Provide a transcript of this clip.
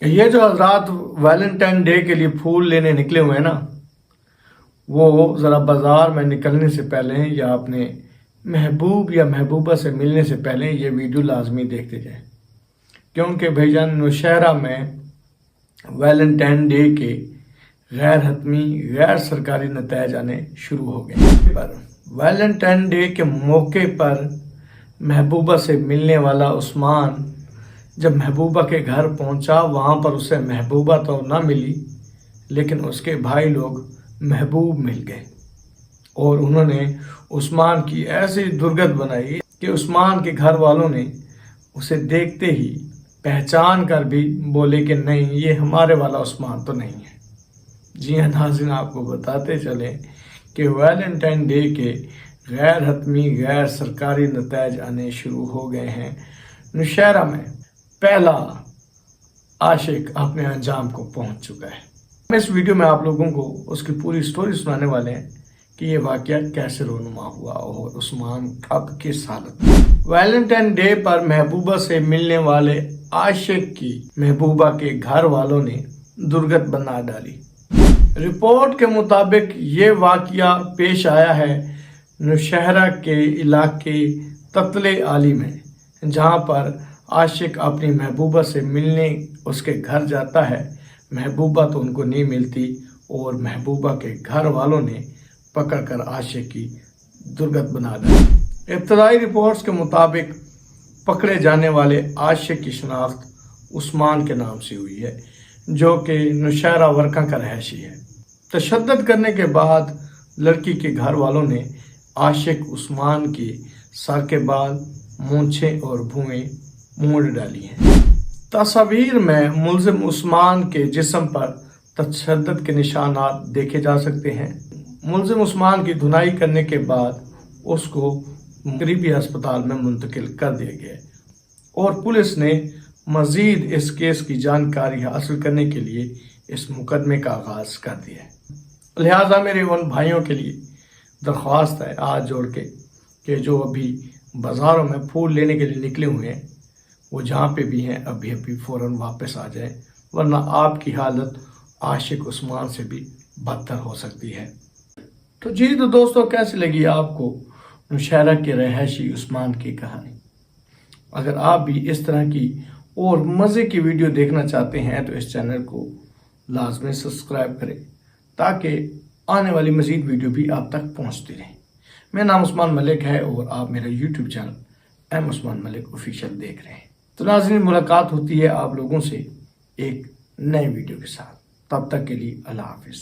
یہ جو حضرات ویلنٹائن ڈے کے لیے پھول لینے نکلے ہوئے ہیں نا، وہ ذرا بازار میں نکلنے سے پہلے یا اپنے محبوب یا محبوبہ سے ملنے سے پہلے یہ ویڈیو لازمی دیکھتے جائیں، کیونکہ بھائی جان نوشہرہ میں ویلنٹائن ڈے کے غیر حتمی غیر سرکاری نتائج آنے شروع ہو گئے۔ پر ویلنٹائن ڈے کے موقع پر محبوبہ سے ملنے والا عثمان جب محبوبہ کے گھر پہنچا، وہاں پر اسے محبوبہ تو نہ ملی، لیکن اس کے بھائی لوگ محبوب مل گئے اور انہوں نے عثمان کی ایسی درگت بنائی کہ عثمان کے گھر والوں نے اسے دیکھتے ہی پہچان کر بھی بولے کہ نہیں، یہ ہمارے والا عثمان تو نہیں ہے۔ جی ہاں ناظرین، آپ کو بتاتے چلیں کہ ویلنٹائن ڈے کے غیر حتمی غیر سرکاری نتائج آنے شروع ہو گئے ہیں۔ نوشہرہ میں پہلا عاشق اپنے انجام کو پہنچ چکا ہے۔ اس ویڈیو میں آپ لوگوں کو اس کی پوری سٹوری سنانے والے ہیں کہ یہ واقعہ کیسے رونما ہوا اور عثمان اب کس حالت میں۔ ویلنٹائن ڈے پر محبوبہ سے ملنے والے عاشق کی محبوبہ کے گھر والوں نے درگت بنا ڈالی۔ رپورٹ کے مطابق یہ واقعہ پیش آیا ہے نوشہرہ کے علاقے تتل عالی میں، جہاں پر عاشق اپنی محبوبہ سے ملنے اس کے گھر جاتا ہے۔ محبوبہ تو ان کو نہیں ملتی اور محبوبہ کے گھر والوں نے پکڑ کر عاشق کی درگت بنا ڈالی۔ ابتدائی رپورٹس کے مطابق پکڑے جانے والے عاشق کی شناخت عثمان کے نام سے ہوئی ہے، جو کہ نوشہرہ ورکا کا رہائشی ہے۔ تشدد کرنے کے بعد لڑکی کے گھر والوں نے عاشق عثمان کے سر کے بال، مونچھیں اور بھویں مونڈ ڈالی ہیں۔ تصاویر میں ملزم عثمان کے جسم پر تشدد کے نشانات دیکھے جا سکتے ہیں۔ ملزم عثمان کی دھنائی کرنے کے بعد اس کو قریبی ہسپتال میں منتقل کر دیا گیا اور پولیس نے مزید اس کیس کی جانکاری حاصل کرنے کے لیے اس مقدمے کا آغاز کر دیا ہے۔ لہٰذا میرے ان بھائیوں کے لیے درخواست ہے ہاتھ جوڑ کے کہ جو ابھی بازاروں میں پھول لینے کے لیے نکلے ہوئے ہیں، وہ جہاں پہ بھی ہیں ابھی فوراً واپس آ جائیں، ورنہ آپ کی حالت عاشق عثمان سے بھی بدتر ہو سکتی ہے۔ تو جی تو دوستو، کیسی لگی آپ کو نوشہرہ کے رہائشی عثمان کی کہانی؟ اگر آپ بھی اس طرح کی اور مزے کی ویڈیو دیکھنا چاہتے ہیں تو اس چینل کو لازمی سبسکرائب کریں تاکہ آنے والی مزید ویڈیو بھی آپ تک پہنچتی رہیں۔ میرا نام عثمان ملک ہے اور آپ میرا یوٹیوب چینل ایم عثمان ملک آفیشیل دیکھ رہے ہیں۔ تو ناظرین، ملاقات ہوتی ہے آپ لوگوں سے ایک نئے ویڈیو کے ساتھ۔ تب تک کے لیے اللہ حافظ۔